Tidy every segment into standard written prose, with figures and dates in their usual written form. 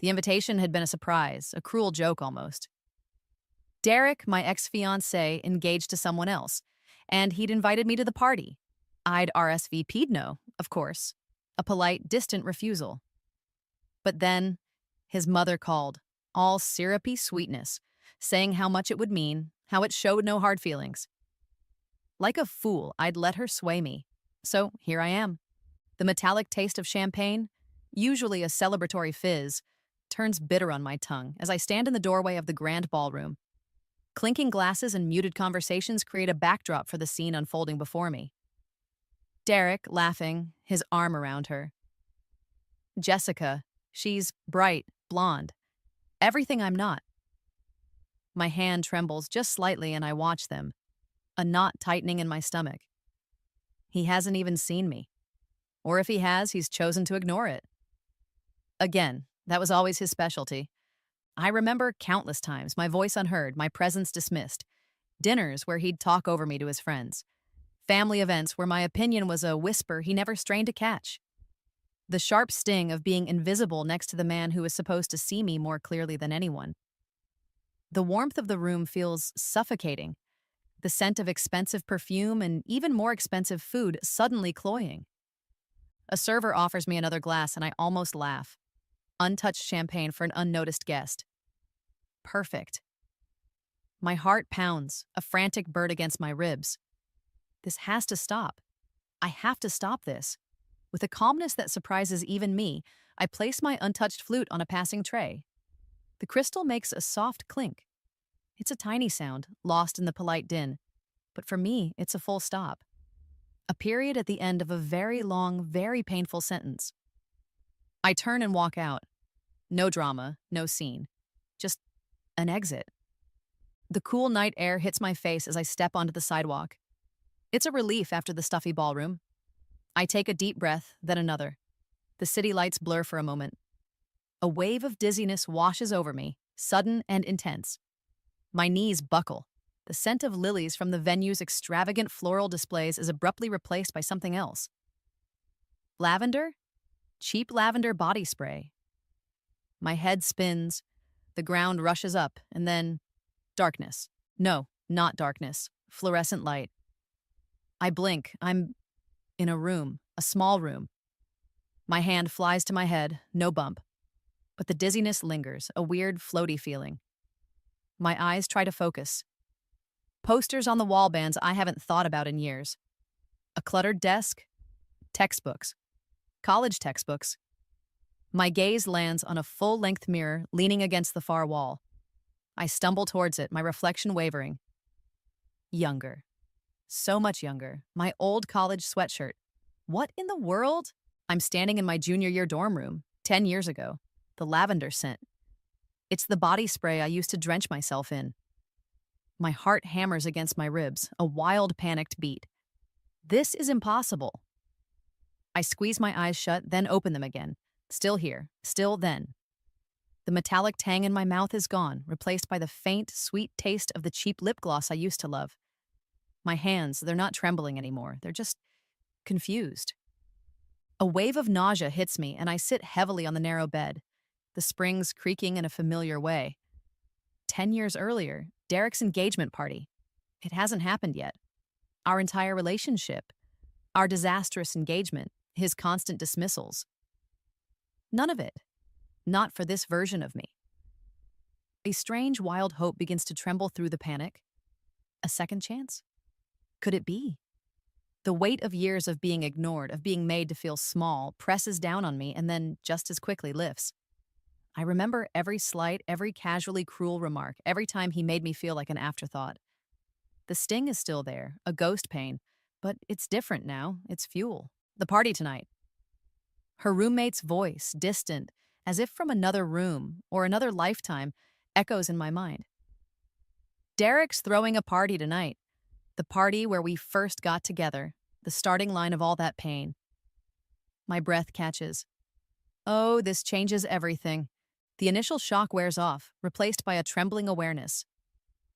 The invitation had been a surprise, a cruel joke almost. Derek, my ex-fiancé, engaged to someone else, and he'd invited me to the party. I'd RSVP'd no, of course. A polite, distant refusal. But then, his mother called, all syrupy sweetness, saying how much it would mean, how it showed no hard feelings. Like a fool, I'd let her sway me. So here I am. The metallic taste of champagne, usually a celebratory fizz, turns bitter on my tongue as I stand in the doorway of the grand ballroom. Clinking glasses and muted conversations create a backdrop for the scene unfolding before me. Derek, laughing, his arm around her. Jessica, she's bright, blonde. Everything I'm not. My hand trembles just slightly and I watch them, a knot tightening in my stomach. He hasn't even seen me. Or if he has, he's chosen to ignore it. Again, that was always his specialty. I remember countless times, my voice unheard, my presence dismissed. Dinners where he'd talk over me to his friends. Family events where my opinion was a whisper he never strained to catch. The sharp sting of being invisible next to the man who was supposed to see me more clearly than anyone. The warmth of the room feels suffocating. The scent of expensive perfume and even more expensive food suddenly cloying. A server offers me another glass and I almost laugh. Untouched champagne for an unnoticed guest. Perfect. My heart pounds, a frantic bird against my ribs. This has to stop. I have to stop this. With a calmness that surprises even me, I place my untouched flute on a passing tray. The crystal makes a soft clink. It's a tiny sound, lost in the polite din, but for me, it's a full stop. A period at the end of a very long, very painful sentence. I turn and walk out. No drama, no scene. Just an exit. The cool night air hits my face as I step onto the sidewalk. It's a relief after the stuffy ballroom. I take a deep breath, then another. The city lights blur for a moment. A wave of dizziness washes over me, sudden and intense. My knees buckle. The scent of lilies from the venue's extravagant floral displays is abruptly replaced by something else. Lavender? Cheap lavender body spray. My head spins, the ground rushes up, and then darkness. No, not darkness. Fluorescent light. I blink. I'm in a room, a small room. My hand flies to my head, no bump. But the dizziness lingers, a weird, floaty feeling. My eyes try to focus. Posters on the wall bands I haven't thought about in years. A cluttered desk. Textbooks. College textbooks. My gaze lands on a full-length mirror leaning against the far wall. I stumble towards it, my reflection wavering. Younger. So much younger. My old college sweatshirt. What in the world? I'm standing in my junior year dorm room, 10 years ago. The lavender scent. It's the body spray I used to drench myself in. My heart hammers against my ribs, a wild, panicked beat. This is impossible. I squeeze my eyes shut, then open them again. Still here, still then. The metallic tang in my mouth is gone, replaced by the faint, sweet taste of the cheap lip gloss I used to love. My hands, they're not trembling anymore. They're just confused. A wave of nausea hits me, and I sit heavily on the narrow bed, the springs creaking in a familiar way. 10 years earlier, Derek's engagement party. It hasn't happened yet. Our entire relationship. Our disastrous engagement. His constant dismissals. None of it. Not for this version of me. A strange, wild hope begins to tremble through the panic. A second chance? Could it be? The weight of years of being ignored, of being made to feel small, presses down on me and then just as quickly lifts. I remember every slight, every casually cruel remark, every time he made me feel like an afterthought. The sting is still there, a ghost pain, but it's different now. It's fuel. The party tonight. Her roommate's voice, distant, as if from another room or another lifetime, echoes in my mind. Derek's throwing a party tonight. The party where we first got together, the starting line of all that pain. My breath catches. Oh, this changes everything. The initial shock wears off, replaced by a trembling awareness.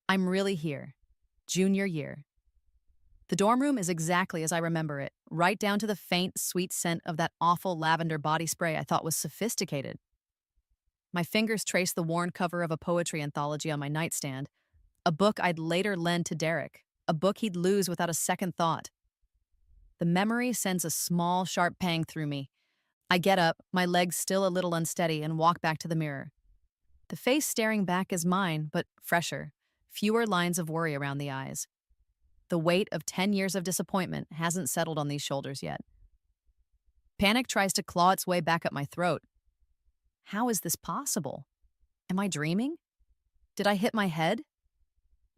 I'm really here. Junior year. The dorm room is exactly as I remember it, right down to the faint, sweet scent of that awful lavender body spray I thought was sophisticated. My fingers trace the worn cover of a poetry anthology on my nightstand, a book I'd later lend to Derek, a book he'd lose without a second thought. The memory sends a small, sharp pang through me. I get up, my legs still a little unsteady, and walk back to the mirror. The face staring back is mine, but fresher, fewer lines of worry around the eyes. The weight of 10 years of disappointment hasn't settled on these shoulders yet. Panic tries to claw its way back up my throat. How is this possible? Am I dreaming? Did I hit my head?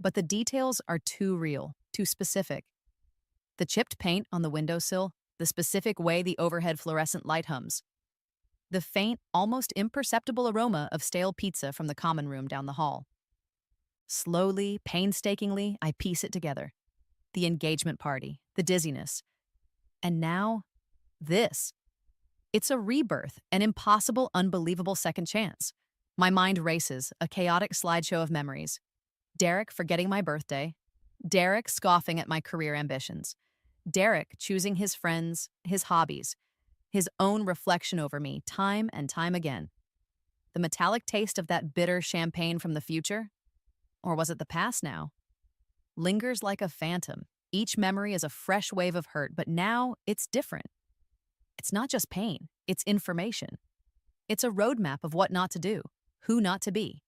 But the details are too real, too specific. The chipped paint on the windowsill, the specific way the overhead fluorescent light hums, the faint, almost imperceptible aroma of stale pizza from the common room down the hall. Slowly, painstakingly, I piece it together. The engagement party, the dizziness. And now, this. It's a rebirth, an impossible, unbelievable second chance. My mind races, a chaotic slideshow of memories. Derek forgetting my birthday. Derek scoffing at my career ambitions. Derek choosing his friends, his hobbies, his own reflection over me time and time again. The metallic taste of that bitter champagne from the future? Or was it the past now? Lingers like a phantom. Each memory is a fresh wave of hurt, but now it's different. It's not just pain, it's information. It's a roadmap of what not to do, who not to be.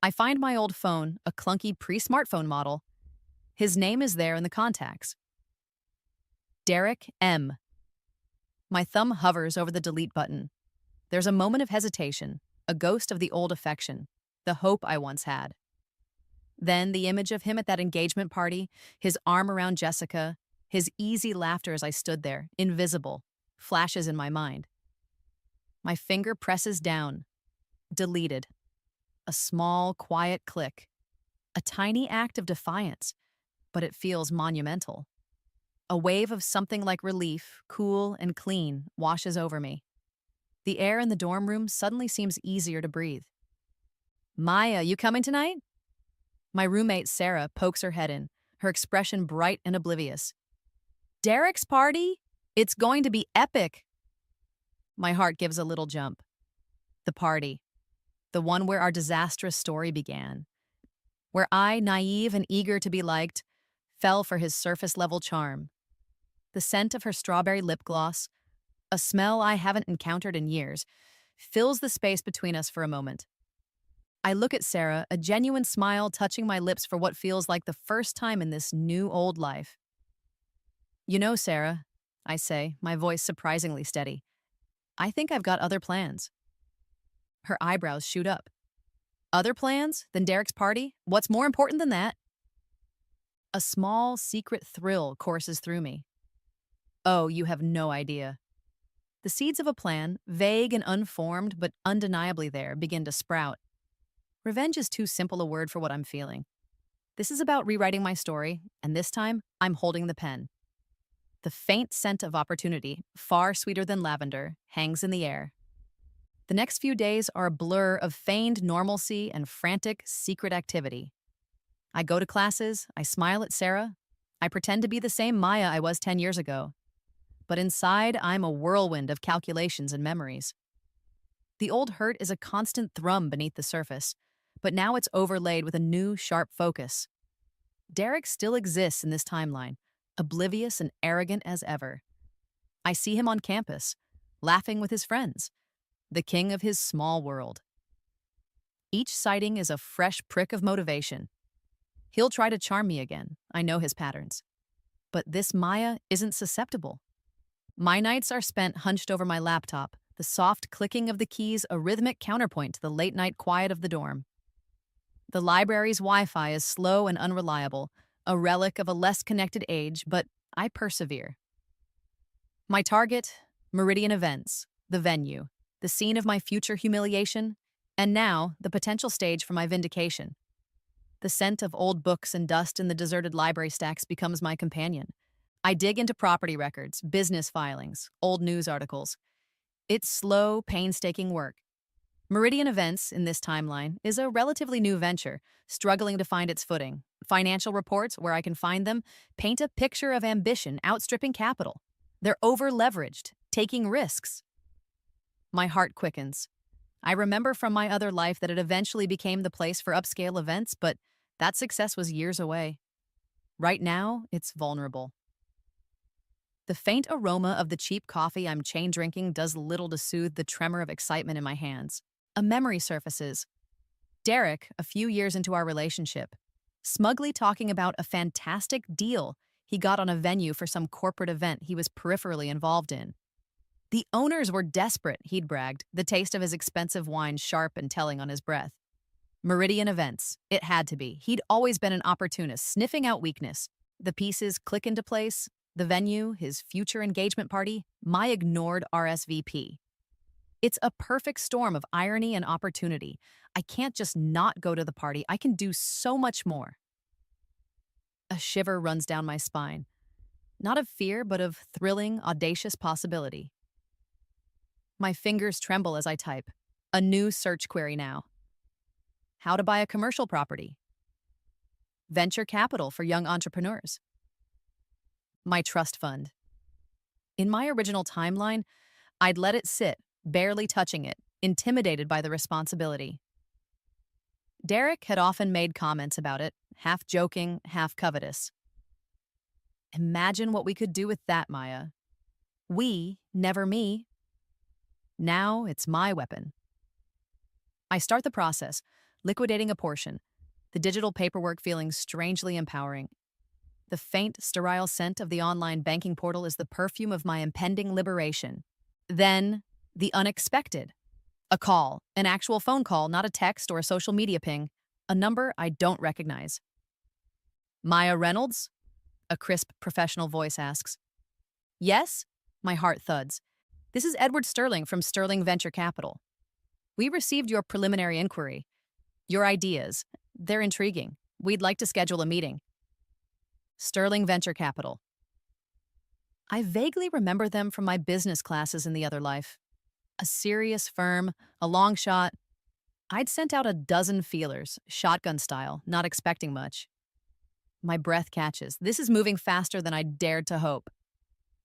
I find my old phone, a clunky pre-smartphone model. His name is there in the contacts. Derek M. My thumb hovers over the delete button. There's a moment of hesitation, a ghost of the old affection, the hope I once had. Then the image of him at that engagement party, his arm around Jessica, his easy laughter as I stood there, invisible, flashes in my mind. My finger presses down. Deleted. A small, quiet click. A tiny act of defiance, but it feels monumental. A wave of something like relief, cool and clean, washes over me. The air in the dorm room suddenly seems easier to breathe. Maya, you coming tonight? My roommate, Sarah, pokes her head in, her expression bright and oblivious. Derek's party? It's going to be epic. My heart gives a little jump. The party. The one where our disastrous story began. Where I, naive and eager to be liked, fell for his surface-level charm. The scent of her strawberry lip gloss, a smell I haven't encountered in years, fills the space between us for a moment. I look at Sarah, a genuine smile touching my lips for what feels like the first time in this new old life. You know, Sarah, I say, my voice surprisingly steady, I think I've got other plans. Her eyebrows shoot up. Other plans than Derek's party? What's more important than that? A small, secret thrill courses through me. Oh, you have no idea. The seeds of a plan, vague and unformed but undeniably there, begin to sprout. Revenge is too simple a word for what I'm feeling. This is about rewriting my story, and this time, I'm holding the pen. The faint scent of opportunity, far sweeter than lavender, hangs in the air. The next few days are a blur of feigned normalcy and frantic, secret activity. I go to classes, I smile at Sarah, I pretend to be the same Maya I was 10 years ago. But inside, I'm a whirlwind of calculations and memories. The old hurt is a constant thrum beneath the surface, but now it's overlaid with a new, sharp focus. Derek still exists in this timeline, oblivious and arrogant as ever. I see him on campus, laughing with his friends, the king of his small world. Each sighting is a fresh prick of motivation. He'll try to charm me again, I know his patterns. But this Maya isn't susceptible. My nights are spent hunched over my laptop, the soft clicking of the keys a rhythmic counterpoint to the late-night quiet of the dorm. The library's Wi-Fi is slow and unreliable, a relic of a less connected age, but I persevere. My target, Meridian Events, the venue, the scene of my future humiliation, and now the potential stage for my vindication. The scent of old books and dust in the deserted library stacks becomes my companion. I dig into property records, business filings, old news articles. It's slow, painstaking work. Meridian Events, in this timeline, is a relatively new venture, struggling to find its footing. Financial reports, where I can find them, paint a picture of ambition outstripping capital. They're over-leveraged, taking risks. My heart quickens. I remember from my other life that it eventually became the place for upscale events, but that success was years away. Right now, it's vulnerable. The faint aroma of the cheap coffee I'm chain drinking does little to soothe the tremor of excitement in my hands. A memory surfaces. Derek, a few years into our relationship, smugly talking about a fantastic deal he got on a venue for some corporate event he was peripherally involved in. The owners were desperate, he'd bragged, the taste of his expensive wine sharp and telling on his breath. Meridian events. It had to be. He'd always been an opportunist, sniffing out weakness. The pieces click into place. The venue, his future engagement party, my ignored RSVP. It's a perfect storm of irony and opportunity. I can't just not go to the party. I can do so much more. A shiver runs down my spine. Not of fear, but of thrilling, audacious possibility. My fingers tremble as I type. A new search query now. How to buy a commercial property. Venture capital for young entrepreneurs. My trust fund. In my original timeline, I'd let it sit, barely touching it, intimidated by the responsibility. Derek had often made comments about it, half joking, half covetous. Imagine what we could do with that, Maya. We, never me. Now it's my weapon. I start the process, liquidating a portion, the digital paperwork feeling strangely empowering. The faint, sterile scent of the online banking portal is the perfume of my impending liberation. Then, the unexpected. A call, an actual phone call, not a text or a social media ping, a number I don't recognize. Maya Reynolds? A crisp, professional voice asks. Yes? My heart thuds. This is Edward Sterling from Sterling Venture Capital. We received your preliminary inquiry. Your ideas. They're intriguing. We'd like to schedule a meeting. Sterling Venture Capital. I vaguely remember them from my business classes in the other life. A serious firm, a long shot. I'd sent out a dozen feelers, shotgun style, not expecting much. My breath catches. This is moving faster than I dared to hope.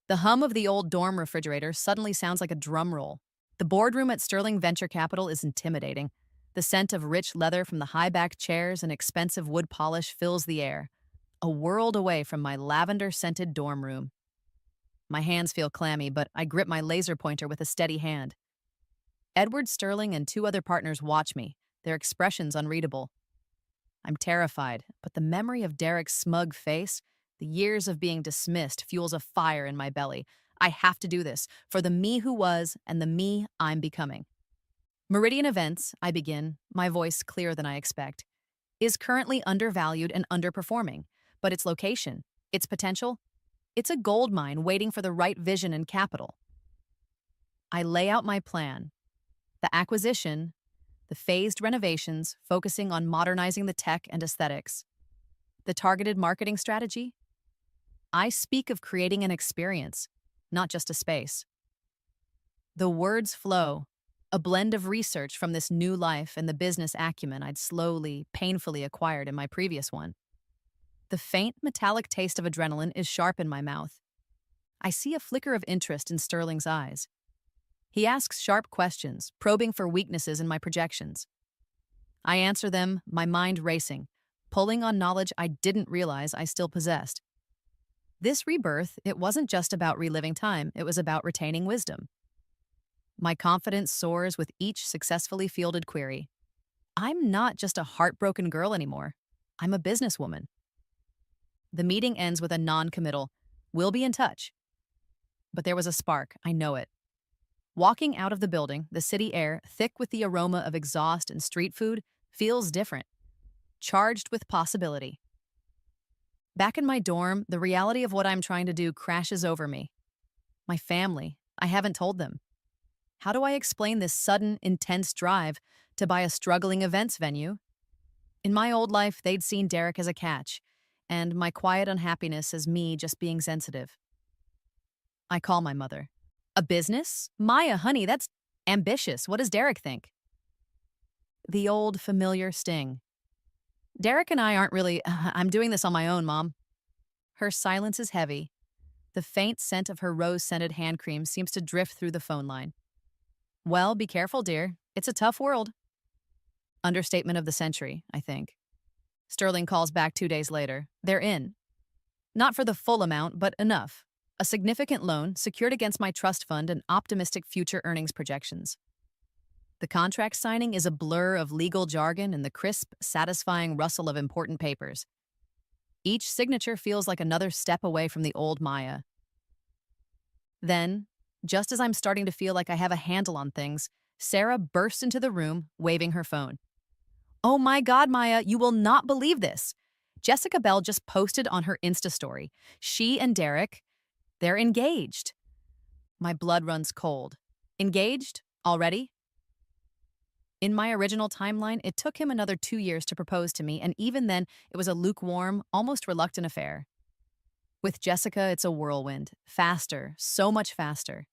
The hum of the old dorm refrigerator suddenly sounds like a drum roll. The boardroom at Sterling Venture Capital is intimidating. The scent of rich leather from the high-backed chairs and expensive wood polish fills the air, a world away from my lavender-scented dorm room. My hands feel clammy, but I grip my laser pointer with a steady hand. Edward Sterling and two other partners watch me, their expressions unreadable. I'm terrified, but the memory of Derek's smug face, the years of being dismissed, fuels a fire in my belly. I have to do this, for the me who was and the me I'm becoming. Meridian Events, I begin, my voice clearer than I expect, is currently undervalued and underperforming, but its location, its potential, it's a gold mine waiting for the right vision and capital. I lay out my plan. The acquisition, the phased renovations focusing on modernizing the tech and aesthetics, the targeted marketing strategy. I speak of creating an experience, not just a space. The words flow, a blend of research from this new life and the business acumen I'd slowly, painfully acquired in my previous one. The faint, metallic taste of adrenaline is sharp in my mouth. I see a flicker of interest in Sterling's eyes. He asks sharp questions, probing for weaknesses in my projections. I answer them, my mind racing, pulling on knowledge I didn't realize I still possessed. This rebirth, it wasn't just about reliving time, it was about retaining wisdom. My confidence soars with each successfully fielded query. I'm not just a heartbroken girl anymore. I'm a businesswoman. The meeting ends with a non-committal, "We'll be in touch." But there was a spark, I know it. Walking out of the building, the city air, thick with the aroma of exhaust and street food, feels different, charged with possibility. Back in my dorm, the reality of what I'm trying to do crashes over me. My family, I haven't told them. How do I explain this sudden, intense drive to buy a struggling events venue? In my old life, they'd seen Derek as a catch, and my quiet unhappiness as me just being sensitive. I call my mother. A business? Maya, honey, that's ambitious. What does Derek think? The old, familiar sting. Derek and I aren't really, I'm doing this on my own, Mom. Her silence is heavy. The faint scent of her rose-scented hand cream seems to drift through the phone line. Well, be careful, dear. It's a tough world. Understatement of the century, I think. Sterling calls back 2 days later. They're in. Not for the full amount, but enough. A significant loan secured against my trust fund and optimistic future earnings projections. The contract signing is a blur of legal jargon and the crisp, satisfying rustle of important papers. Each signature feels like another step away from the old Maya. Then, just as I'm starting to feel like I have a handle on things, Sarah bursts into the room, waving her phone. Oh my God, Maya, you will not believe this. Jessica Bell just posted on her Insta story. She and Derek, they're engaged. My blood runs cold. Engaged? Already? In my original timeline, it took him another 2 years to propose to me, and even then, it was a lukewarm, almost reluctant affair. With Jessica, it's a whirlwind. Faster, so much faster.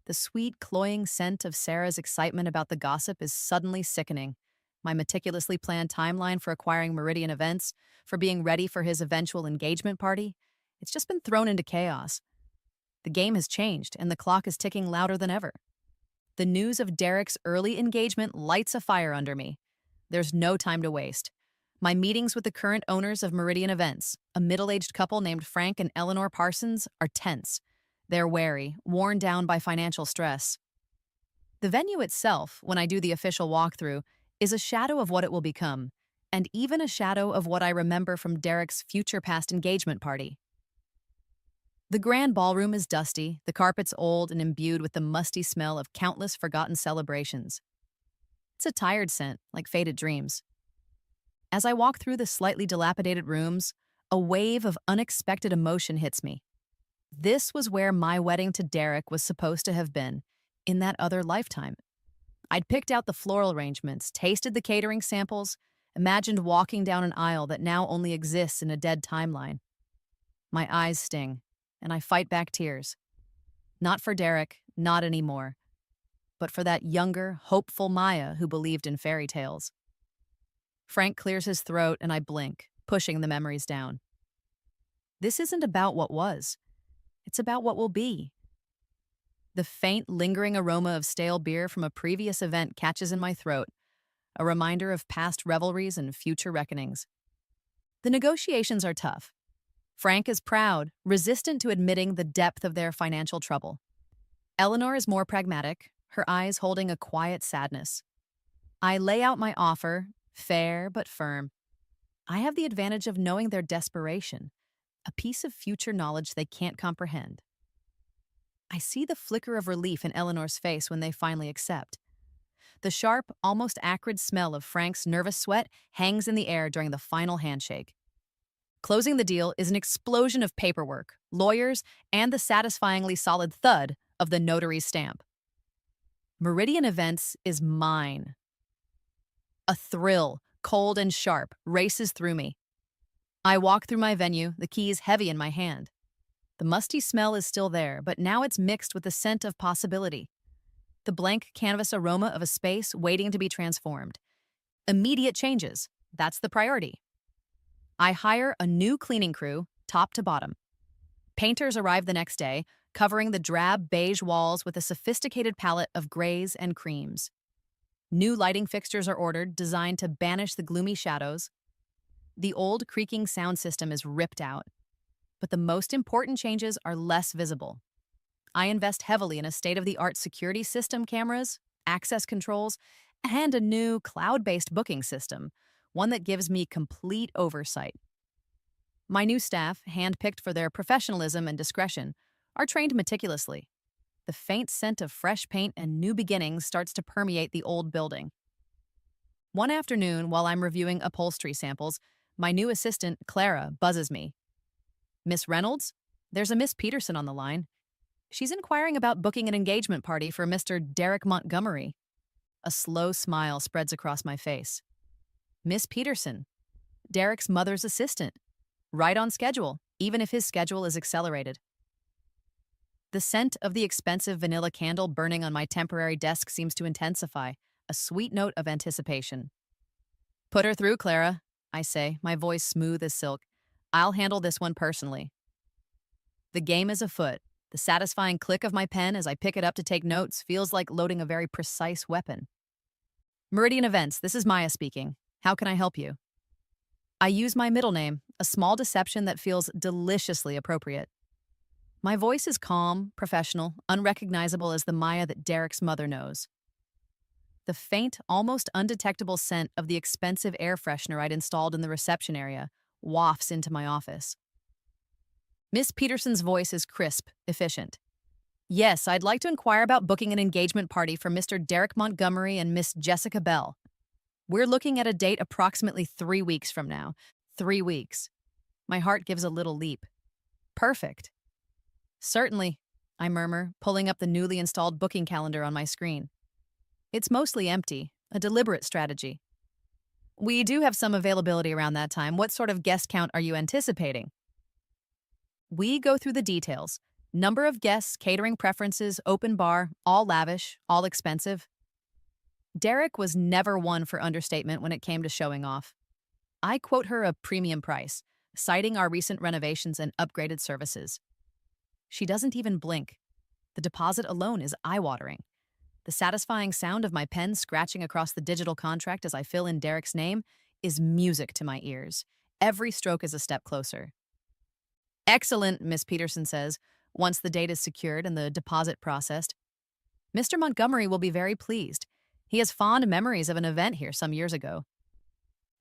The sweet, cloying scent of Sarah's excitement about the gossip is suddenly sickening. My meticulously planned timeline for acquiring Meridian events, for being ready for his eventual engagement party, it's just been thrown into chaos. The game has changed, and the clock is ticking louder than ever. The news of Derek's early engagement lights a fire under me. There's no time to waste. My meetings with the current owners of Meridian Events, a middle-aged couple named Frank and Eleanor Parsons, are tense. They're wary, worn down by financial stress. The venue itself, when I do the official walkthrough, is a shadow of what it will become, and even a shadow of what I remember from Derek's future past engagement party. The grand ballroom is dusty, the carpets old and imbued with the musty smell of countless forgotten celebrations. It's a tired scent, like faded dreams. As I walk through the slightly dilapidated rooms, a wave of unexpected emotion hits me. This was where my wedding to Derek was supposed to have been, in that other lifetime. I'd picked out the floral arrangements, tasted the catering samples, imagined walking down an aisle that now only exists in a dead timeline. My eyes sting, and I fight back tears. Not for Derek, not anymore, but for that younger, hopeful Maya who believed in fairy tales. Frank clears his throat, and I blink, pushing the memories down. This isn't about what was. It's about what will be. The faint, lingering aroma of stale beer from a previous event catches in my throat, a reminder of past revelries and future reckonings. The negotiations are tough. Frank is proud, resistant to admitting the depth of their financial trouble. Eleanor is more pragmatic, her eyes holding a quiet sadness. I lay out my offer, fair but firm. I have the advantage of knowing their desperation, a piece of future knowledge they can't comprehend. I see the flicker of relief in Eleanor's face when they finally accept. The sharp, almost acrid smell of Frank's nervous sweat hangs in the air during the final handshake. Closing the deal is an explosion of paperwork, lawyers, and the satisfyingly solid thud of the notary's stamp. Meridian Events is mine. A thrill, cold and sharp, races through me. I walk through my venue, the keys heavy in my hand. The musty smell is still there, but now it's mixed with the scent of possibility. The blank canvas aroma of a space waiting to be transformed. Immediate changes, that's the priority. I hire a new cleaning crew, top to bottom. Painters arrive the next day, covering the drab beige walls with a sophisticated palette of grays and creams. New lighting fixtures are ordered, designed to banish the gloomy shadows. The old creaking sound system is ripped out. But the most important changes are less visible. I invest heavily in a state-of-the-art security system, cameras, access controls, and a new cloud-based booking system, one that gives me complete oversight. My new staff, handpicked for their professionalism and discretion, are trained meticulously. The faint scent of fresh paint and new beginnings starts to permeate the old building. One afternoon, while I'm reviewing upholstery samples, my new assistant, Clara, buzzes me. Miss Reynolds? There's a Miss Peterson on the line. She's inquiring about booking an engagement party for Mr. Derek Montgomery. A slow smile spreads across my face. Miss Peterson, Derek's mother's assistant. Right on schedule, even if his schedule is accelerated. The scent of the expensive vanilla candle burning on my temporary desk seems to intensify, a sweet note of anticipation. Put her through, Clara, I say, my voice smooth as silk. I'll handle this one personally. The game is afoot, The satisfying click of my pen as I pick it up to take notes feels like loading a very precise weapon. Meridian Events, this is Maya speaking. How can I help you? I use my middle name, a small deception that feels deliciously appropriate. My voice is calm, professional, unrecognizable as the Maya that Derek's mother knows. The faint, almost undetectable scent of the expensive air freshener I'd installed in the reception area wafts into my office. Miss Peterson's voice is crisp, efficient. Yes, I'd like to inquire about booking an engagement party for Mr. Derek Montgomery and Miss Jessica Bell. We're looking at a date approximately 3 weeks from now. 3 weeks. My heart gives a little leap. Perfect. Certainly, I murmur, pulling up the newly installed booking calendar on my screen. It's mostly empty, a deliberate strategy. We do have some availability around that time. What sort of guest count are you anticipating? We go through the details. Number of guests, catering preferences, open bar, all lavish, all expensive. Derek was never one for understatement when it came to showing off. I quote her a premium price, citing our recent renovations and upgraded services. She doesn't even blink. The deposit alone is eye-watering. The satisfying sound of my pen scratching across the digital contract as I fill in Derek's name is music to my ears. Every stroke is a step closer. Excellent, Miss Peterson says, once the date is secured and the deposit processed. Mr. Montgomery will be very pleased. He has fond memories of an event here some years ago.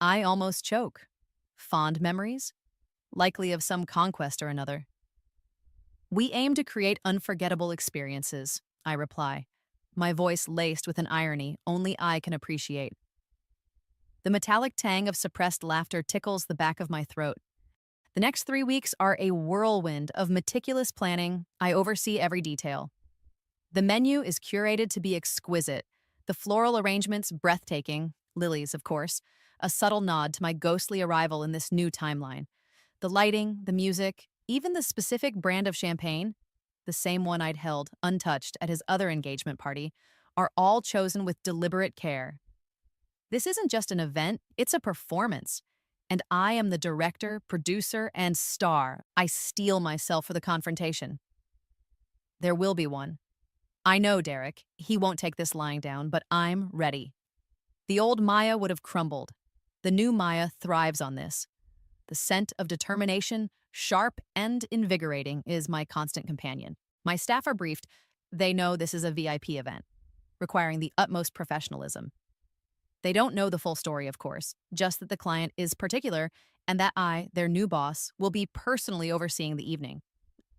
I almost choke. Fond memories? Likely of some conquest or another. We aim to create unforgettable experiences, I reply, my voice laced with an irony only I can appreciate. The metallic tang of suppressed laughter tickles the back of my throat. The next 3 weeks are a whirlwind of meticulous planning. I oversee every detail. The menu is curated to be exquisite, the floral arrangements breathtaking, lilies, of course, a subtle nod to my ghostly arrival in this new timeline. The lighting, the music, even the specific brand of champagne, the same one I'd held, untouched, at his other engagement party, are all chosen with deliberate care. This isn't just an event, it's a performance. And I am the director, producer, and star. I steel myself for the confrontation. There will be one. I know Derek. He won't take this lying down, but I'm ready. The old Maya would have crumbled. The new Maya thrives on this. The scent of determination, sharp and invigorating, is my constant companion. My staff are briefed. They know this is a VIP event, requiring the utmost professionalism. They don't know the full story, of course, just that the client is particular and that I, their new boss, will be personally overseeing the evening.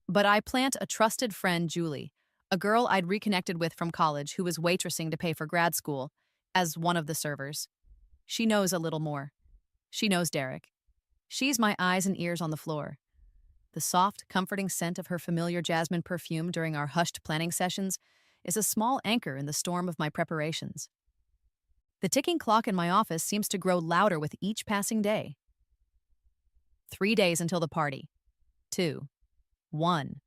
But I plant a trusted friend, Julie, a girl I'd reconnected with from college who was waitressing to pay for grad school, as one of the servers. She knows a little more. She knows Derek. She's my eyes and ears on the floor. The soft, comforting scent of her familiar jasmine perfume during our hushed planning sessions is a small anchor in the storm of my preparations. The ticking clock in my office seems to grow louder with each passing day. 3 days until the party. 2. 1.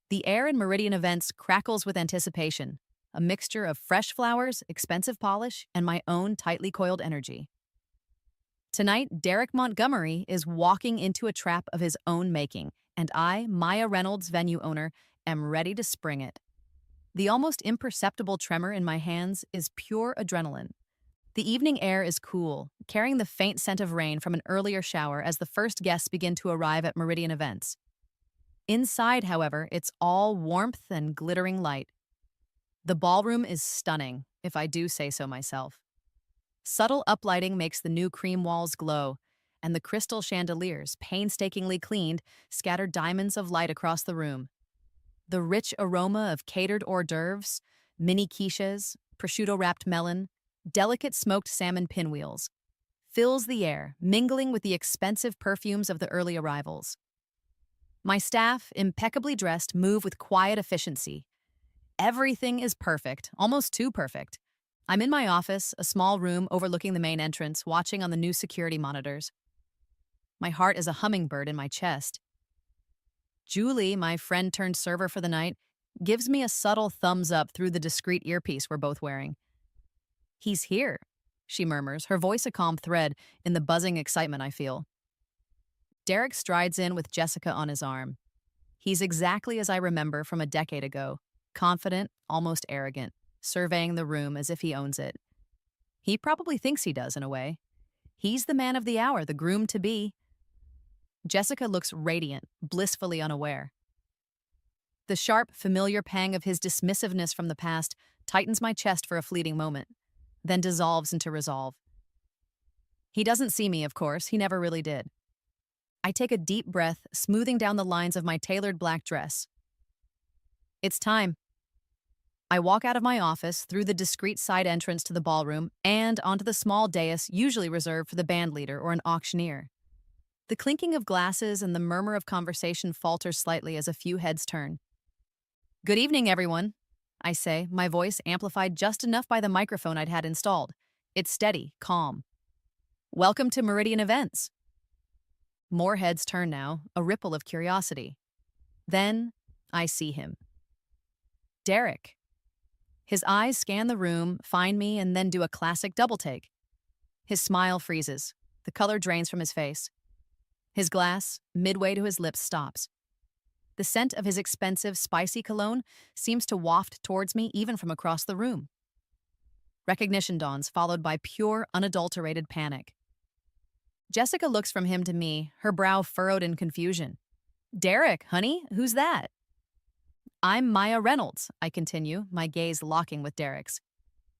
The air in Meridian Events crackles with anticipation, a mixture of fresh flowers, expensive polish, and my own tightly coiled energy. Tonight, Derek Montgomery is walking into a trap of his own making, and I, Maya Reynolds, venue owner, am ready to spring it. The almost imperceptible tremor in my hands is pure adrenaline. The evening air is cool, carrying the faint scent of rain from an earlier shower as the first guests begin to arrive at Meridian Events. Inside, however, it's all warmth and glittering light. The ballroom is stunning, if I do say so myself. Subtle uplighting makes the new cream walls glow, and the crystal chandeliers, painstakingly cleaned, scatter diamonds of light across the room. The rich aroma of catered hors d'oeuvres, mini quiches, prosciutto-wrapped melon, delicate smoked salmon pinwheels, fills the air, mingling with the expensive perfumes of the early arrivals. My staff, impeccably dressed, move with quiet efficiency. Everything is perfect, almost too perfect. I'm in my office, a small room overlooking the main entrance, watching on the new security monitors. My heart is a hummingbird in my chest. Julie, my friend-turned-server for the night, gives me a subtle thumbs up through the discreet earpiece we're both wearing. "He's here," she murmurs, her voice a calm thread in the buzzing excitement I feel. Derek strides in with Jessica on his arm. He's exactly as I remember from a decade ago, confident, almost arrogant, surveying the room as if he owns it. He probably thinks he does in a way. He's the man of the hour, the groom to be. Jessica looks radiant, blissfully unaware. The sharp, familiar pang of his dismissiveness from the past tightens my chest for a fleeting moment, then dissolves into resolve. He doesn't see me, of course, he never really did. I take a deep breath, smoothing down the lines of my tailored black dress. It's time. I walk out of my office, through the discreet side entrance to the ballroom, and onto the small dais usually reserved for the band leader or an auctioneer. The clinking of glasses and the murmur of conversation falters slightly as a few heads turn. "Good evening, everyone," I say, my voice amplified just enough by the microphone I'd had installed. It's steady, calm. "Welcome to Meridian Events." More heads turn now, a ripple of curiosity. Then I see him. Derek. His eyes scan the room, find me, and then do a classic double take. His smile freezes. The color drains from his face. His glass, midway to his lips, stops. The scent of his expensive, spicy cologne seems to waft towards me even from across the room. Recognition dawns, followed by pure, unadulterated panic. Jessica looks from him to me, her brow furrowed in confusion. "Derek, honey, who's that?" "I'm Maya Reynolds," I continue, my gaze locking with Derek's.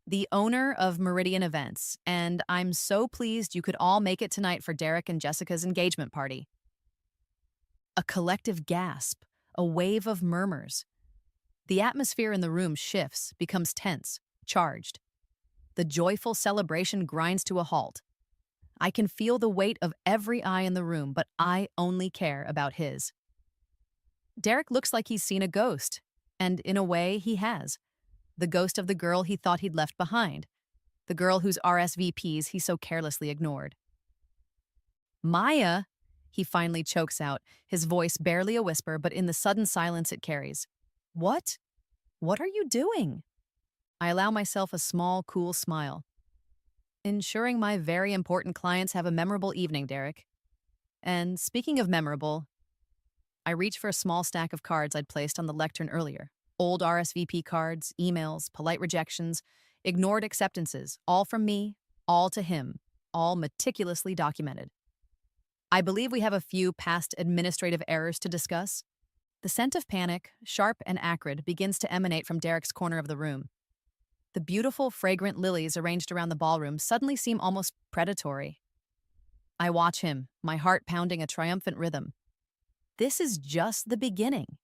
"The owner of Meridian Events, and I'm so pleased you could all make it tonight for Derek and Jessica's engagement party." A collective gasp, a wave of murmurs. The atmosphere in the room shifts, becomes tense, charged. The joyful celebration grinds to a halt. I can feel the weight of every eye in the room, but I only care about his. Derek looks like he's seen a ghost, and in a way, he has. The ghost of the girl he thought he'd left behind, the girl whose RSVPs he so carelessly ignored. "Maya," he finally chokes out, his voice barely a whisper, but in the sudden silence it carries. "What? What are you doing?" I allow myself a small, cool smile. "Ensuring my very important clients have a memorable evening, Derek. And speaking of memorable," I reach for a small stack of cards I'd placed on the lectern earlier. Old RSVP cards, emails, polite rejections, ignored acceptances, all from me, all to him, all meticulously documented. I believe we have a few past administrative errors to discuss. The scent of panic, sharp and acrid, begins to emanate from Derek's corner of the room. The beautiful, fragrant lilies arranged around the ballroom suddenly seem almost predatory. I watch him, my heart pounding a triumphant rhythm. This is just the beginning.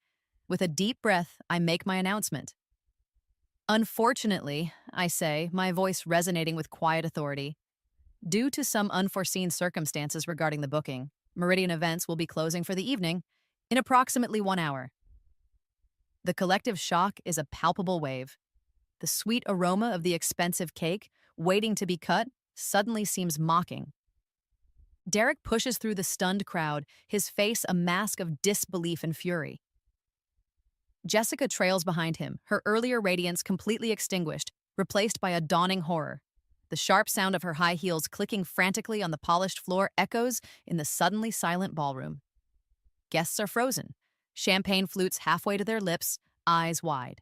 With a deep breath, I make my announcement. "Unfortunately," I say, my voice resonating with quiet authority, "due to some unforeseen circumstances regarding the booking, Meridian Events will be closing for the evening in approximately 1 hour." The collective shock is a palpable wave. The sweet aroma of the expensive cake, waiting to be cut, suddenly seems mocking. Derek pushes through the stunned crowd, his face a mask of disbelief and fury. Jessica trails behind him, her earlier radiance completely extinguished, replaced by a dawning horror. The sharp sound of her high heels clicking frantically on the polished floor echoes in the suddenly silent ballroom. Guests are frozen, champagne flutes halfway to their lips, eyes wide.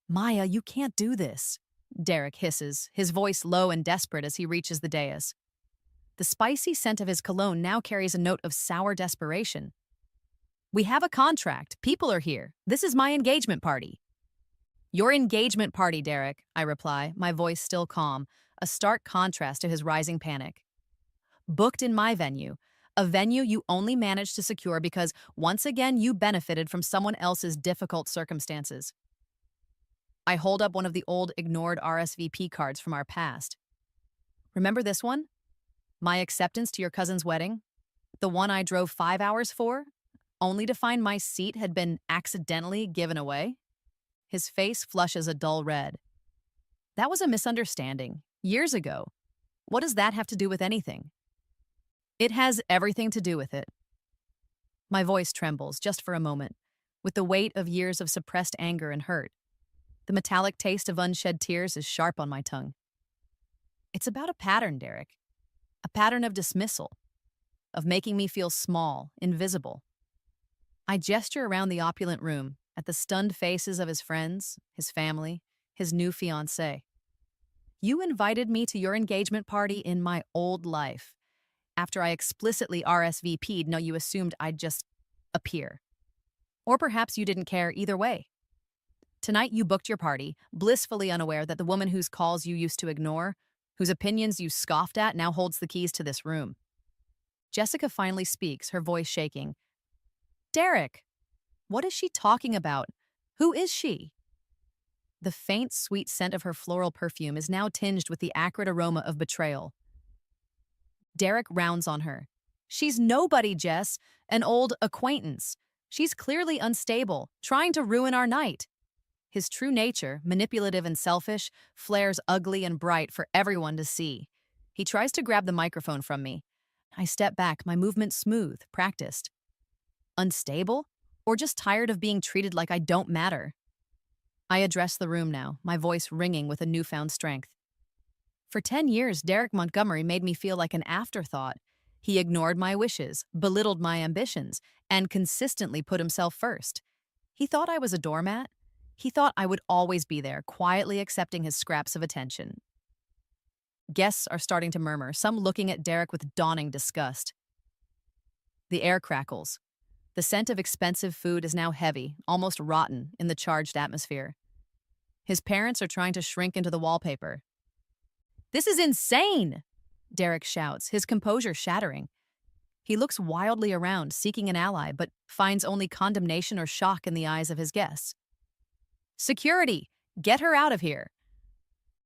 "Maya, you can't do this," Derek hisses, his voice low and desperate as he reaches the dais. The spicy scent of his cologne now carries a note of sour desperation. "We have a contract. People are here. This is my engagement party." "Your engagement party, Derek," I reply, my voice still calm, a stark contrast to his rising panic. "Booked in my venue, a venue you only managed to secure because once again you benefited from someone else's difficult circumstances." I hold up one of the old ignored RSVP cards from our past. "Remember this one? My acceptance to your cousin's wedding? The one I drove 5 hours for, only to find my seat had been accidentally given away?" His face flushes a dull red. "That was a misunderstanding, years ago. What does that have to do with anything?" "It has everything to do with it." My voice trembles, just for a moment, with the weight of years of suppressed anger and hurt. The metallic taste of unshed tears is sharp on my tongue. "It's about a pattern, Derek. A pattern of dismissal, of making me feel small, invisible. I gesture around the opulent room, at the stunned faces of his friends, his family, his new fiancée. You invited me to your engagement party in my old life. After I explicitly RSVP'd, no, you assumed I'd just appear. Or perhaps you didn't care either way. Tonight you booked your party, blissfully unaware that the woman whose calls you used to ignore, whose opinions you scoffed at, now holds the keys to this room. Jessica finally speaks, her voice shaking. Derek, what is she talking about? Who is she? The faint, sweet scent of her floral perfume is now tinged with the acrid aroma of betrayal. Derek rounds on her. She's nobody, Jess, an old acquaintance. She's clearly unstable, trying to ruin our night. His true nature, manipulative and selfish, flares ugly and bright for everyone to see. He tries to grab the microphone from me. I step back, my movement smooth, practiced. Unstable? Or just tired of being treated like I don't matter? I address the room now, my voice ringing with a newfound strength. For 10 years, Derek Montgomery made me feel like an afterthought. He ignored my wishes, belittled my ambitions, and consistently put himself first. He thought I was a doormat. He thought I would always be there, quietly accepting his scraps of attention. Guests are starting to murmur, some looking at Derek with dawning disgust. The air crackles. The scent of expensive food is now heavy, almost rotten, in the charged atmosphere. His parents are trying to shrink into the wallpaper. This is insane! Derek shouts, his composure shattering. He looks wildly around, seeking an ally, but finds only condemnation or shock in the eyes of his guests. Security! Get her out of here!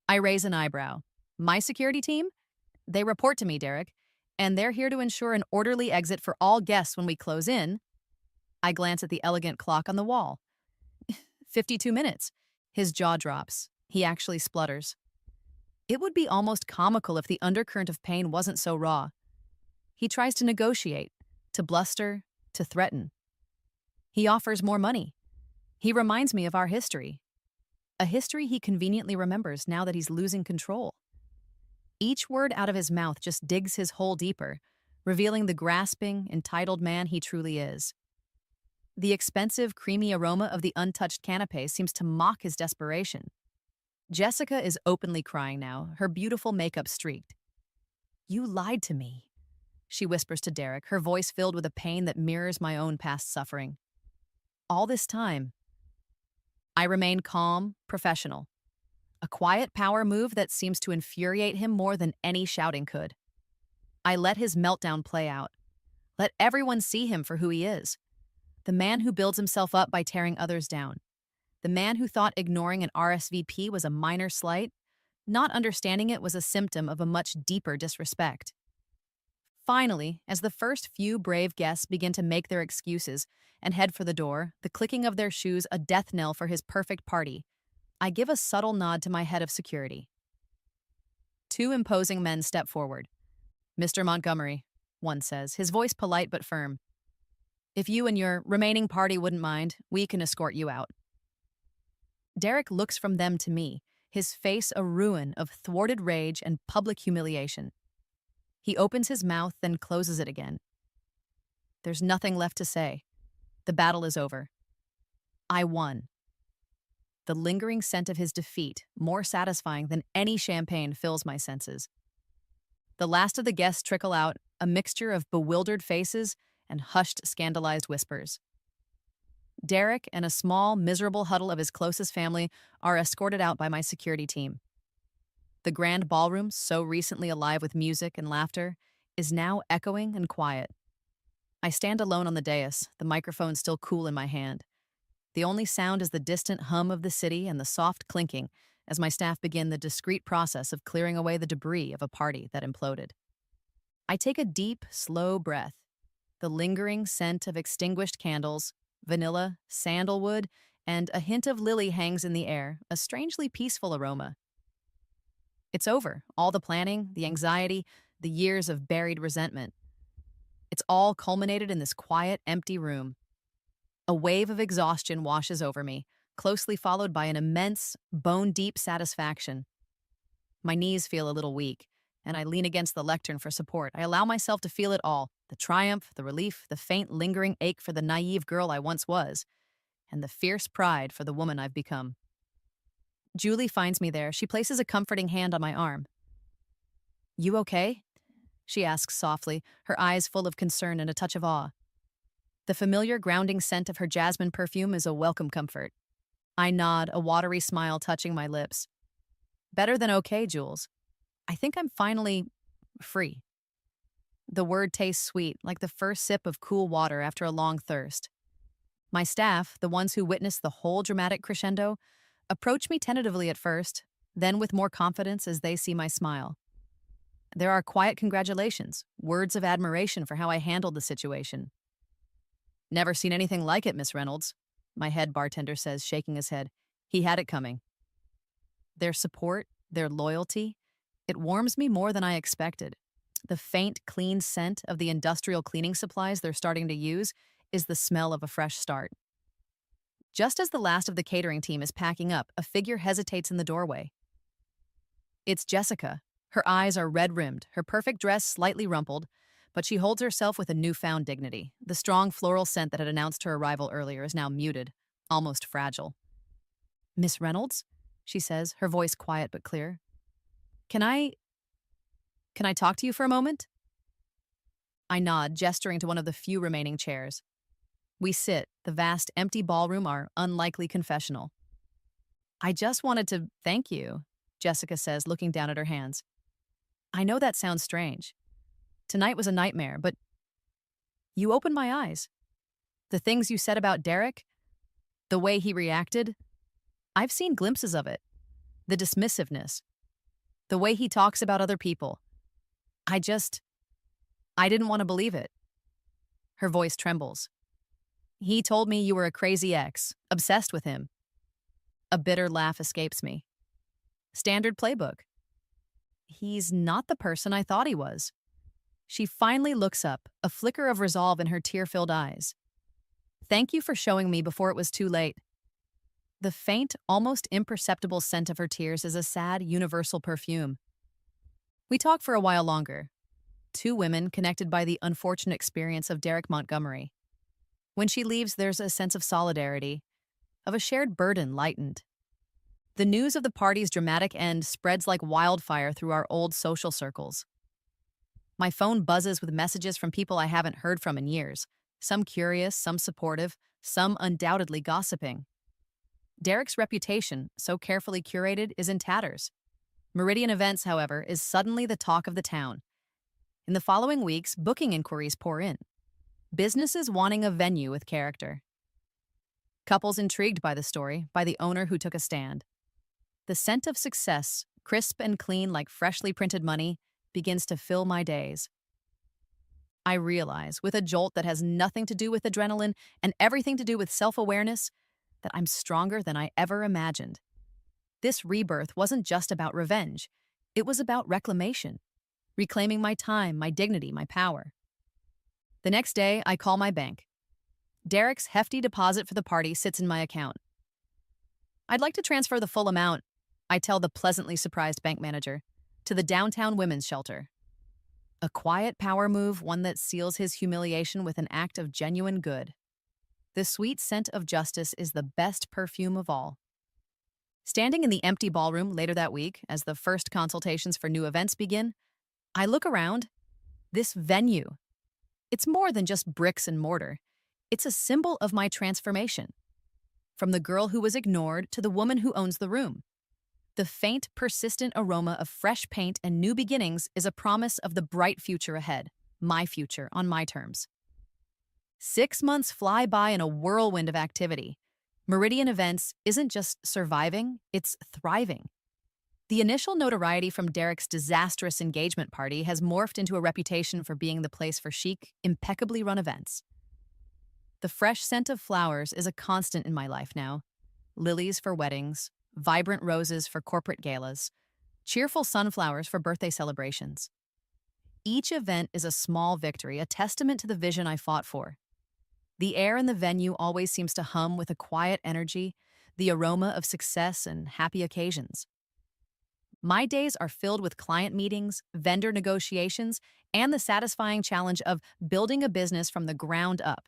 I raise an eyebrow. My security team? They report to me, Derek, and they're here to ensure an orderly exit for all guests when we close in. I glance at the elegant clock on the wall. 52 minutes. His jaw drops. He actually splutters. It would be almost comical if the undercurrent of pain wasn't so raw. He tries to negotiate, to bluster, to threaten. He offers more money. He reminds me of our history. A history he conveniently remembers now that he's losing control. Each word out of his mouth just digs his hole deeper, revealing the grasping, entitled man he truly is. The expensive, creamy aroma of the untouched canapé seems to mock his desperation. Jessica is openly crying now, her beautiful makeup streaked. You lied to me, she whispers to Derek, her voice filled with a pain that mirrors my own past suffering. All this time, I remain calm, professional. A quiet power move that seems to infuriate him more than any shouting could. I let his meltdown play out. Let everyone see him for who he is. The man who builds himself up by tearing others down. The man who thought ignoring an RSVP was a minor slight, not understanding it was a symptom of a much deeper disrespect. Finally, as the first few brave guests begin to make their excuses and head for the door, the clicking of their shoes a death knell for his perfect party, I give a subtle nod to my head of security. 2 imposing men step forward. Mr. Montgomery, one says, his voice polite but firm. If you and your remaining party wouldn't mind, we can escort you out. Derek looks from them to me, his face a ruin of thwarted rage and public humiliation. He opens his mouth, then closes it again. There's nothing left to say. The battle is over. I won. The lingering scent of his defeat, more satisfying than any champagne, fills my senses. The last of the guests trickle out, a mixture of bewildered faces and hushed, scandalized whispers. Derek and a small, miserable huddle of his closest family are escorted out by my security team. The grand ballroom, so recently alive with music and laughter, is now echoing and quiet. I stand alone on the dais, the microphone still cool in my hand. The only sound is the distant hum of the city and the soft clinking as my staff begin the discreet process of clearing away the debris of a party that imploded. I take a deep, slow breath. The lingering scent of extinguished candles, vanilla, sandalwood, and a hint of lily hangs in the air, a strangely peaceful aroma. It's over, all the planning, the anxiety, the years of buried resentment. It's all culminated in this quiet, empty room. A wave of exhaustion washes over me, closely followed by an immense, bone-deep satisfaction. My knees feel a little weak, and I lean against the lectern for support. I allow myself to feel it all: the triumph, the relief, the faint, lingering ache for the naive girl I once was, and the fierce pride for the woman I've become. Julie finds me there. She places a comforting hand on my arm. You okay? She asks softly, her eyes full of concern and a touch of awe. The familiar grounding scent of her jasmine perfume is a welcome comfort. I nod, a watery smile touching my lips. Better than okay, Jules. I think I'm finally free. The word tastes sweet, like the first sip of cool water after a long thirst. My staff, the ones who witnessed the whole dramatic crescendo, approach me tentatively at first, then with more confidence as they see my smile. There are quiet congratulations, words of admiration for how I handled the situation. Never seen anything like it, Miss Reynolds, my head bartender says, shaking his head. He had it coming. Their support, their loyalty, it warms me more than I expected. The faint, clean scent of the industrial cleaning supplies they're starting to use is the smell of a fresh start. Just as the last of the catering team is packing up, a figure hesitates in the doorway. It's Jessica. Her eyes are red-rimmed, her perfect dress slightly rumpled, but she holds herself with a newfound dignity. The strong floral scent that had announced her arrival earlier is now muted, almost fragile. Miss Reynolds? She says, her voice quiet but clear. Can I talk to you for a moment? I nod, gesturing to one of the few remaining chairs. We sit, the vast, empty ballroom our unlikely confessional. I just wanted to thank you, Jessica says, looking down at her hands. I know that sounds strange. Tonight was a nightmare, but you opened my eyes. The things you said about Derek, the way he reacted, I've seen glimpses of it. The dismissiveness, the way he talks about other people. I didn't want to believe it. Her voice trembles. He told me you were a crazy ex, obsessed with him. A bitter laugh escapes me. Standard playbook. He's not the person I thought he was. She finally looks up, a flicker of resolve in her tear-filled eyes. Thank you for showing me before it was too late. The faint, almost imperceptible scent of her tears is a sad, universal perfume. We talk for a while longer. Two women connected by the unfortunate experience of Derek Montgomery. When she leaves, there's a sense of solidarity, of a shared burden lightened. The news of the party's dramatic end spreads like wildfire through our old social circles. My phone buzzes with messages from people I haven't heard from in years, some curious, some supportive, some undoubtedly gossiping. Derek's reputation, so carefully curated, is in tatters. Meridian Events, however, is suddenly the talk of the town. In the following weeks, booking inquiries pour in. Businesses wanting a venue with character. Couples intrigued by the story, by the owner who took a stand. The scent of success, crisp and clean like freshly printed money, begins to fill my days. I realize, with a jolt that has nothing to do with adrenaline and everything to do with self-awareness, that I'm stronger than I ever imagined. This rebirth wasn't just about revenge. It was about reclamation, reclaiming my time, my dignity, my power. The next day, I call my bank. Derek's hefty deposit for the party sits in my account. I'd like to transfer the full amount, I tell the pleasantly surprised bank manager, to the downtown women's shelter. A quiet power move, one that seals his humiliation with an act of genuine good. The sweet scent of justice is the best perfume of all. Standing in the empty ballroom later that week, as the first consultations for new events begin, I look around. This venue. It's more than just bricks and mortar. It's a symbol of my transformation. From the girl who was ignored to the woman who owns the room. The faint, persistent aroma of fresh paint and new beginnings is a promise of the bright future ahead, my future on my terms. 6 months fly by in a whirlwind of activity. Meridian Events isn't just surviving, it's thriving. The initial notoriety from Derek's disastrous engagement party has morphed into a reputation for being the place for chic, impeccably run events. The fresh scent of flowers is a constant in my life now. Lilies for weddings, vibrant roses for corporate galas, cheerful sunflowers for birthday celebrations. Each event is a small victory, a testament to the vision I fought for. The air in the venue always seems to hum with a quiet energy, the aroma of success and happy occasions. My days are filled with client meetings, vendor negotiations, and the satisfying challenge of building a business from the ground up.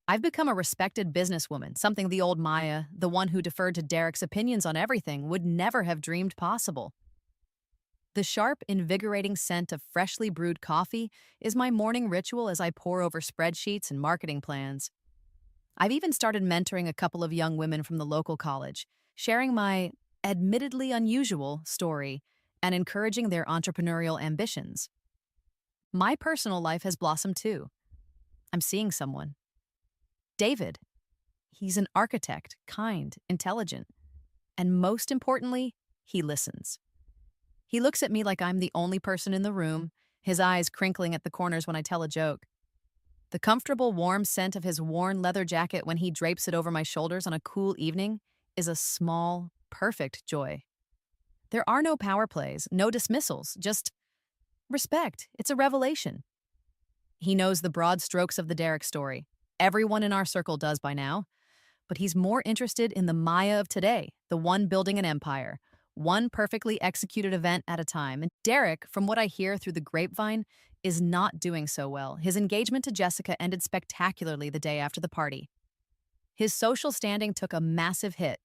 I've become a respected businesswoman, something the old Maya, the one who deferred to Derek's opinions on everything, would never have dreamed possible. The sharp, invigorating scent of freshly brewed coffee is my morning ritual as I pore over spreadsheets and marketing plans. I've even started mentoring a couple of young women from the local college, sharing my admittedly unusual story and encouraging their entrepreneurial ambitions. My personal life has blossomed too. I'm seeing someone. David. He's an architect, kind, intelligent, and most importantly, he listens. He looks at me like I'm the only person in the room, his eyes crinkling at the corners when I tell a joke. The comfortable, warm scent of his worn leather jacket when he drapes it over my shoulders on a cool evening is a small, perfect joy. There are no power plays, no dismissals, just respect. It's a revelation. He knows the broad strokes of the Derek story. Everyone in our circle does by now. But he's more interested in the Maya of today, the one building an empire, one perfectly executed event at a time. And Derek, from what I hear through the grapevine, is not doing so well. His engagement to Jessica ended spectacularly the day after the party. His social standing took a massive hit.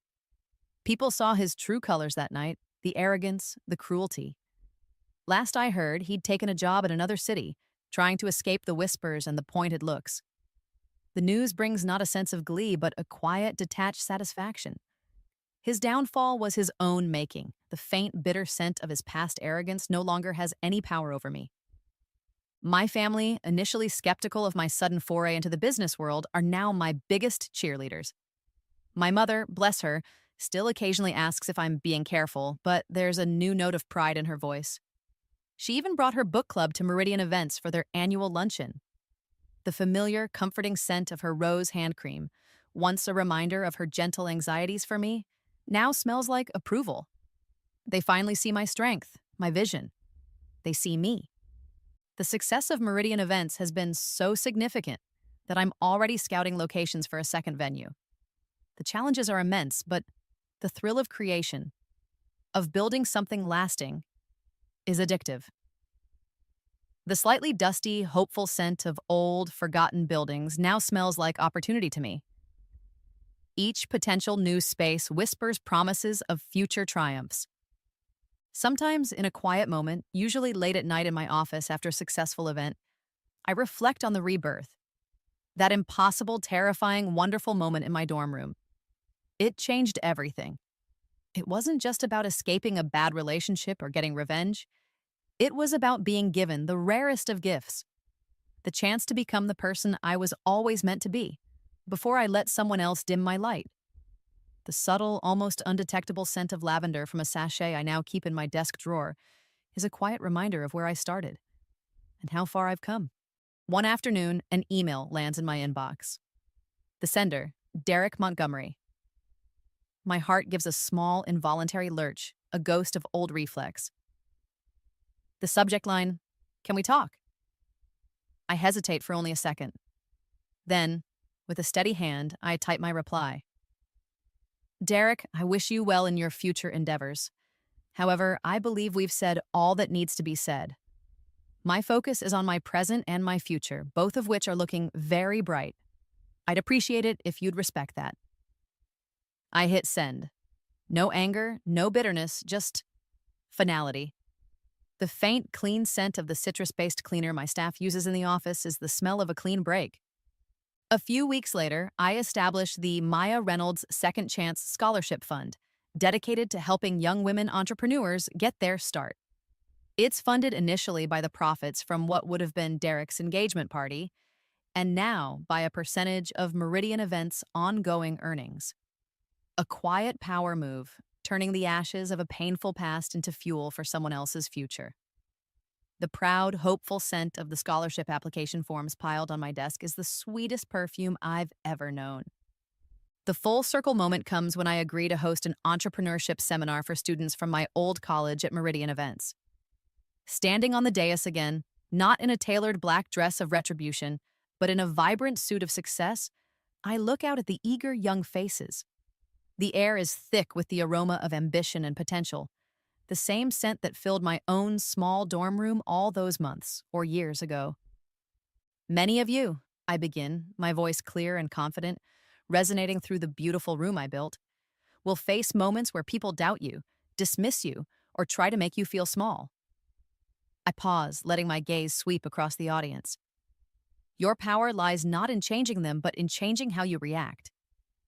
People saw his true colors that night, the arrogance, the cruelty. Last I heard, he'd taken a job in another city, trying to escape the whispers and the pointed looks. The news brings not a sense of glee, but a quiet, detached satisfaction. His downfall was his own making. The faint, bitter scent of his past arrogance no longer has any power over me. My family, initially skeptical of my sudden foray into the business world, are now my biggest cheerleaders. My mother, bless her, still occasionally asks if I'm being careful, but there's a new note of pride in her voice. She even brought her book club to Meridian Events for their annual luncheon. The familiar, comforting scent of her rose hand cream, once a reminder of her gentle anxieties for me, now smells like approval. They finally see my strength, my vision. They see me. The success of Meridian Events has been so significant that I'm already scouting locations for a second venue. The challenges are immense, but the thrill of creation, of building something lasting, is addictive. The slightly dusty, hopeful scent of old, forgotten buildings now smells like opportunity to me. Each potential new space whispers promises of future triumphs. Sometimes, in a quiet moment, usually late at night in my office after a successful event, I reflect on the rebirth. That impossible, terrifying, wonderful moment in my dorm room. It changed everything. It wasn't just about escaping a bad relationship or getting revenge. It was about being given the rarest of gifts, the chance to become the person I was always meant to be, before I let someone else dim my light. The subtle, almost undetectable scent of lavender from a sachet I now keep in my desk drawer is a quiet reminder of where I started and how far I've come. One afternoon, an email lands in my inbox. The sender, Derek Montgomery. My heart gives a small, involuntary lurch, a ghost of old reflex. The subject line, "Can we talk?" I hesitate for only a second. Then, with a steady hand, I type my reply. Derek, I wish you well in your future endeavors. However, I believe we've said all that needs to be said. My focus is on my present and my future, both of which are looking very bright. I'd appreciate it if you'd respect that. I hit send. No anger, no bitterness, just finality. The faint, clean scent of the citrus-based cleaner my staff uses in the office is the smell of a clean break. A few weeks later, I established the Maya Reynolds Second Chance Scholarship Fund, dedicated to helping young women entrepreneurs get their start. It's funded initially by the profits from what would have been Derek's engagement party, and now by a percentage of Meridian Events' ongoing earnings. A quiet power move, turning the ashes of a painful past into fuel for someone else's future. The proud, hopeful scent of the scholarship application forms piled on my desk is the sweetest perfume I've ever known. The full circle moment comes when I agree to host an entrepreneurship seminar for students from my old college at Meridian Events. Standing on the dais again, not in a tailored black dress of retribution, but in a vibrant suit of success, I look out at the eager young faces. The air is thick with the aroma of ambition and potential. the same scent that filled my own small dorm room all those months or years ago. Many of you, I begin, my voice clear and confident, resonating through the beautiful room I built, will face moments where people doubt you, dismiss you, or try to make you feel small. I pause, letting my gaze sweep across the audience. Your power lies not in changing them, but in changing how you react,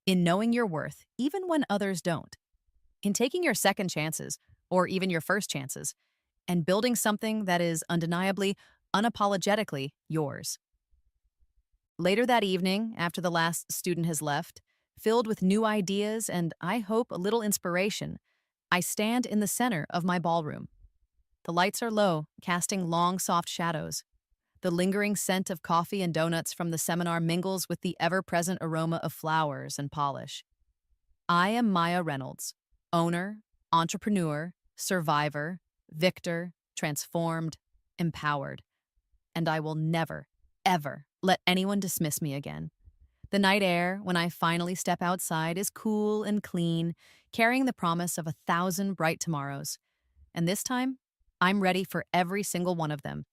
in knowing your worth, even when others don't, in taking your second chances, or even your first chances, and building something that is undeniably, unapologetically yours. Later that evening, after the last student has left, filled with new ideas and, I hope, a little inspiration, I stand in the center of my ballroom. The lights are low, casting long, soft shadows. The lingering scent of coffee and donuts from the seminar mingles with the ever-present aroma of flowers and polish. I am Maya Reynolds, owner, entrepreneur, survivor, victor, transformed, empowered. And I will never, ever let anyone dismiss me again. The night air, when I finally step outside, is cool and clean, carrying the promise of 1,000 bright tomorrows. And this time, I'm ready for every single one of them,